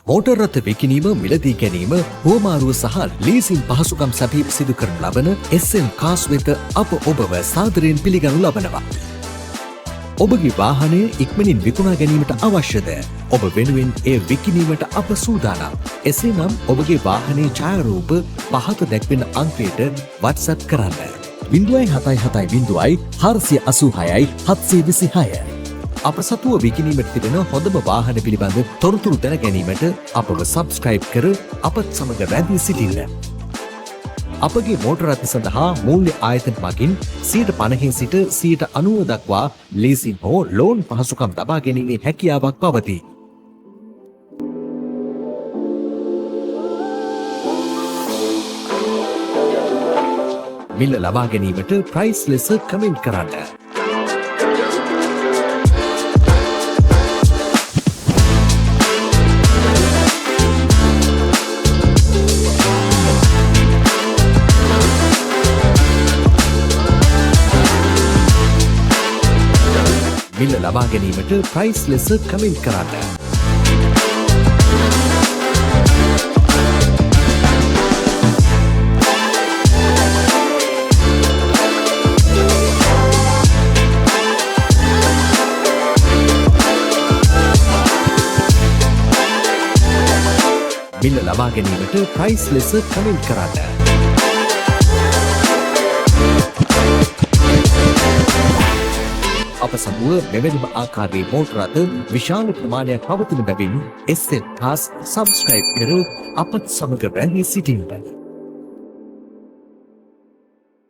Motor රථ විකිණීම, මිලදී ගැනීම, හුවමාරුව සහ ලීසින් පහසුකම් සැපීම සිදු කරන ලබන SN කාස් වෙත අප ඔබව සාදරයෙන් පිළිගනු ලබනවා. ඔබගේ වාහනය ඉක්මනින් විකුණා ගැනීමට අවශ්‍යද? ඔබ වෙනුවෙන් එය විකිණීමට අප සූදානම්. එසේනම් ඔබගේ වාහනයේ ඡායාරූප පහත දැක්වෙන අංකයට WhatsApp කරන්න. 077 486 726. අප සතුව විකිණීමට තිබෙන හොඳම වාහන පිළිබඳ තොරතුරු දැන ගැනීමට අපව සබ්ස්ක්‍රයිබ් කර අපත් සමග රැඳී සිටින්න. අපගේ මෝටර රථ සඳහා මූල්‍ය ආයතන මගින් 50% සිට 90% දක්වා ලීසින් හෝ ලෝන් පහසුකම් ලබා ගැනීමේ හැකියාවක් පවතී. මිල ලබා ගැනීමට ප්‍රයිස් ලෙස කමෙන්ට් කරන්න. මිල ලබා ගැනීමට ප්‍රයිස් ලෙස කමෙන්ට් කරන්න. මිල ලබා ගැනීමට ප්‍රයිස් ලෙස කමෙන්ට් කරන්න. අප සමුව මෙවැනිම ආකාරයේ මෝටර රථ විශාල ප්‍රමාණයක් පවතින බැවින් SN කාස් සබ්ස්ක්‍රයිබ් කර අපත් සමග රැඳී සිටින්න.